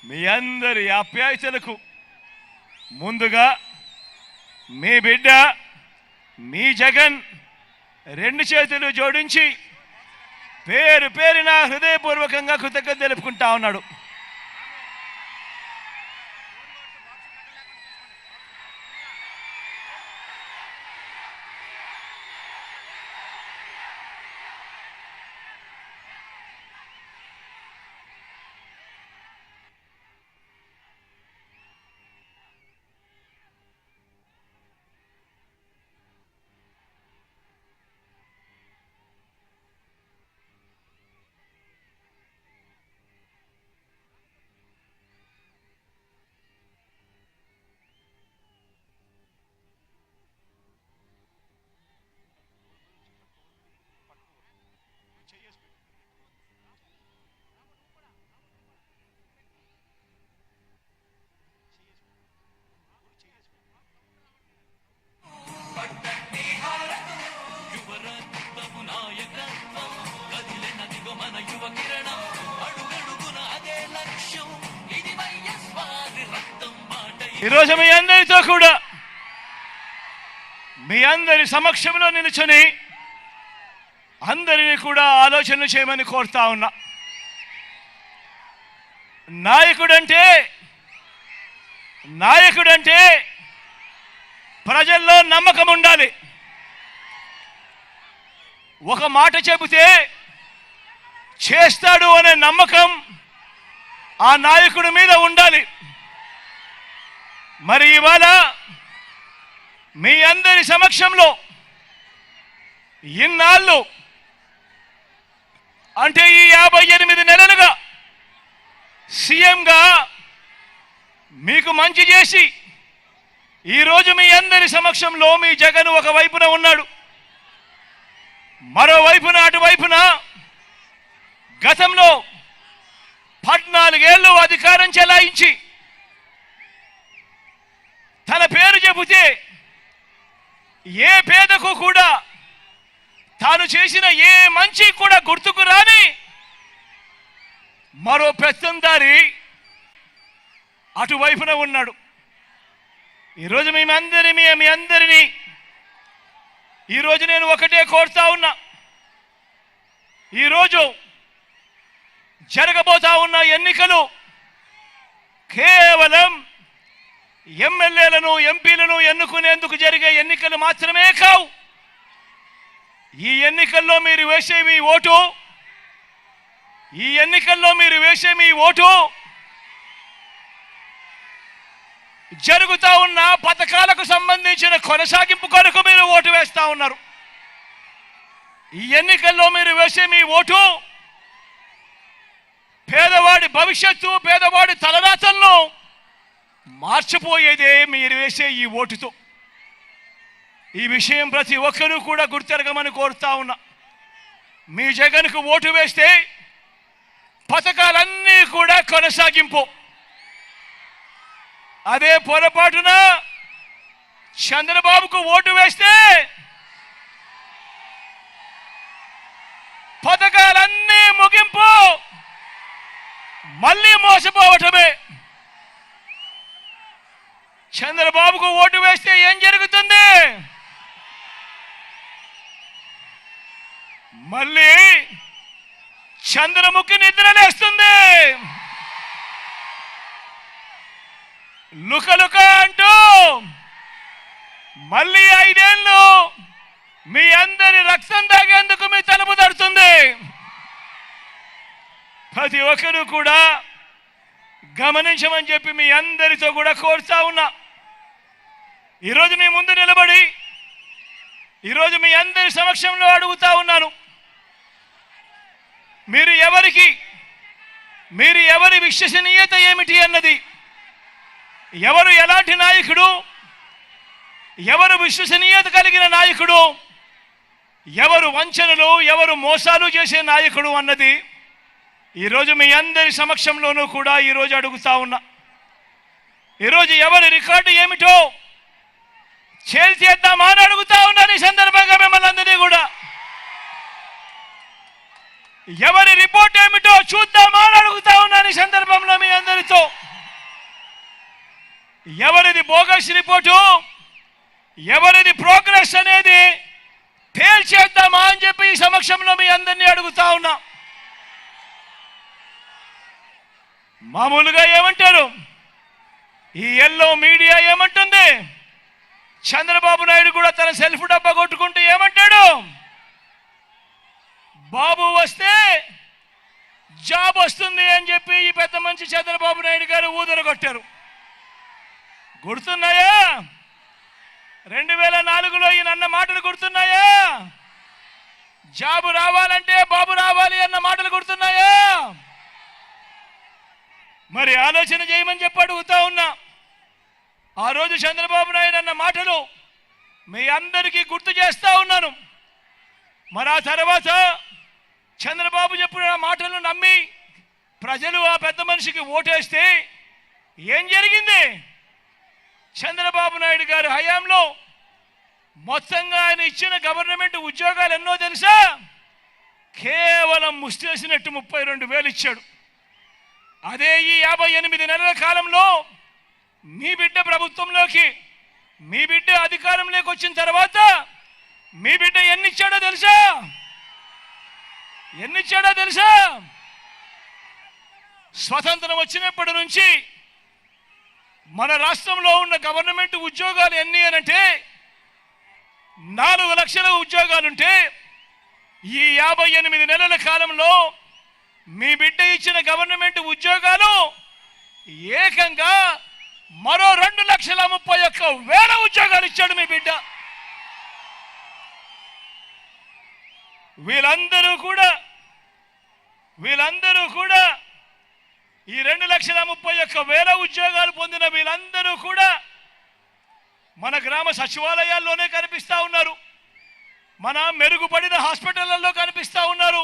మీ అందరి ఆప్యాయతలకు ముందుగా మీ బిడ్డ మీ జగన్ రెండు చేతులు జోడించి పేరు పేరున హృదయపూర్వకంగా కృతజ్ఞత తెలుపుకుంటా ఉన్నాడు. ఈరోజు మీ అందరితో కూడా మీ అందరి సమక్షంలో నిలుచుని అందరినీ కూడా ఆలోచన చేయమని కోరుతా ఉన్నా. నాయకుడంటే ప్రజల్లో నమ్మకం ఉండాలి. ఒక మాట చెబితే చేస్తాడు అనే నమ్మకం ఆ నాయకుడి మీద ఉండాలి. మరి ఇవాళ మీ అందరి సమక్షంలో ఇన్నాళ్ళు అంటే ఈ 58 నెలలుగా సీఎంగా మీకు మంచి చేసి ఈరోజు మీ అందరి సమక్షంలో మీ జగన్ ఒక వైపున ఉన్నాడు, మరోవైపున అటువైపున గతంలో 14 ఏళ్ళు అధికారం చెలాయించి తన పేరు చెబితే ఏ పేదకు కూడా తాను చేసిన ఏ మంచి కూడా గుర్తుకు రాని మరో పెత్తందారి అటువైపున ఉన్నాడు. ఈరోజు మీ అందరినీ ఈరోజు నేను ఒకటే కోరుతా ఉన్నా. ఈరోజు జరగబోతా ఉన్న ఎన్నికలు కేవలం ఎమ్మెల్యేలను ఎంపీలను ఎన్నుకునేందుకు జరిగే ఎన్నికలు మాత్రమే కావు. ఈ ఎన్నికల్లో మీరు వేసే మీ ఓటు జరుగుతా ఉన్న పథకాలకు సంబంధించిన కొనసాగింపు కొరకు మీరు ఓటు వేస్తా ఉన్నారు. ఈ ఎన్నికల్లో మీరు వేసే మీ ఓటు పేదవాడి భవిష్యత్తు, పేదవాడి తలరాతలను మార్చిపోయేదే మీరు వేసే ఈ ఓటుతో. ఈ విషయం ప్రతి ఒక్కరూ కూడా గుర్తెరగమని కోరుతా ఉన్నా. మీ జగన్కు ఓటు వేస్తే పథకాలన్నీ కూడా కొనసాగింపు. అదే పొరపాటున చంద్రబాబుకు ఓటు వేస్తే పథకాలన్నీ ముగింపు, మళ్ళీ మోసపోవటమే. చంద్రబాబుకు ఓటు వేస్తే ఏం జరుగుతుంది? మళ్ళీ చంద్రముఖి నిద్రలేస్తుంది. లుకలుక అంటూ మళ్ళీ 5 ఏళ్ళు మీ అందరి రక్తం తాగేందుకు మీ తలుపు తడుతుంది. ప్రతి ఒక్కరూ కూడా గమనించమని చెప్పి మీ అందరితో కూడా కోరుతా ఉన్నా. ఈరోజు మీ ముందు నిలబడి ఈరోజు మీ అందరి సమక్షంలో అడుగుతా ఉన్నాను, మీరు ఎవరి విశ్వసనీయత ఏమిటి అన్నది, ఎవరు ఎలాంటి నాయకుడు, ఎవరు విశ్వసనీయత కలిగిన నాయకుడు, ఎవరు వంచనలు ఎవరు మోసాలు చేసే నాయకుడు అన్నది ఈరోజు మీ అందరి సమక్షంలోనూ కూడా ఈరోజు అడుగుతా ఉన్నా. ఈరోజు ఎవరి రికార్డు ఏమిటో చేద్దామా అని అడుగుతా ఉన్నాను. ఈ సందర్భంగా మిమ్మల్ని అందరినీ కూడా ఎవరి రిపోర్ట్ ఏమిటో చూద్దామా అని అడుగుతా ఉన్నాను ఈ సందర్భంలో మీ అందరితో. ఎవరిది బోగస్ రిపోర్టు, ఎవరిది ప్రోగ్రెస్ అనేది తేల్చేద్దామా అని చెప్పి ఈ సమక్షంలో మీ అందరినీ అడుగుతా ఉన్నా. మామూలుగా ఏమంటారు, ఈ ఎల్లో మీడియా ఏమంటుంది, చంద్రబాబు నాయుడు కూడా తన సెల్ఫ్ డబ్బా కొట్టుకుంటూ ఏమంటాడు, బాబు వస్తే జాబ్ వస్తుంది అని చెప్పి ఈ పెద్ద మంచి చంద్రబాబు నాయుడు గారు ఊదరగొట్టారు. గుర్తున్నాయా? 2004లో ఈయన అన్న మాటలు గుర్తున్నాయా? జాబు రావాలంటే బాబు రావాలి అన్న మాటలు గుర్తున్నాయా? మరి ఆలోచన చేయమని చెప్పి అడుగుతా ఉన్నా. ఆ రోజు చంద్రబాబు నాయుడు అన్న మాటలు మీ అందరికీ గుర్తు చేస్తా ఉన్నాను. మరి ఆ తర్వాత చంద్రబాబు చెప్పిన మాటలను నమ్మి ప్రజలు ఆ పెద్ద మనిషికి ఓటేస్తే ఏం జరిగింది? చంద్రబాబు నాయుడు గారి హయాంలో మొత్తంగా ఆయన ఇచ్చిన గవర్నమెంట్ ఉద్యోగాలు ఎన్నో తెలుసా? కేవలం ముస్తేసినట్టు 32,000 ఇచ్చాడు. అదే ఈ 58 నెలల కాలంలో మీ బిడ్డ ప్రభుత్వంలోకి, మీ బిడ్డ అధికారంలోకి వచ్చిన తర్వాత మీ బిడ్డ ఎన్నిచ్చాడో తెలుసా? ఎన్నిచ్చాడో తెలుసా? స్వతంత్రం వచ్చినప్పటి నుంచి మన రాష్ట్రంలో ఉన్న గవర్నమెంట్ ఉద్యోగాలు ఎన్ని అనంటే 4 లక్షల ఉద్యోగాలుంటే ఈ 58 నెలల కాలంలో మీ బిడ్డ ఇచ్చిన గవర్నమెంట్ ఉద్యోగాలు ఏకంగా మరో 2,31,000 ఉద్యోగాలు ఇచ్చాడు మీ బిడ్డ. వీళ్ళందరూ కూడా ఈ 2,31,000 ఉద్యోగాలు పొందిన వీళ్ళందరూ కూడా మన గ్రామ సచివాలయాల్లోనే కనిపిస్తా ఉన్నారు, మన మెరుగుపడిన హాస్పిటళ్లలో కనిపిస్తా ఉన్నారు.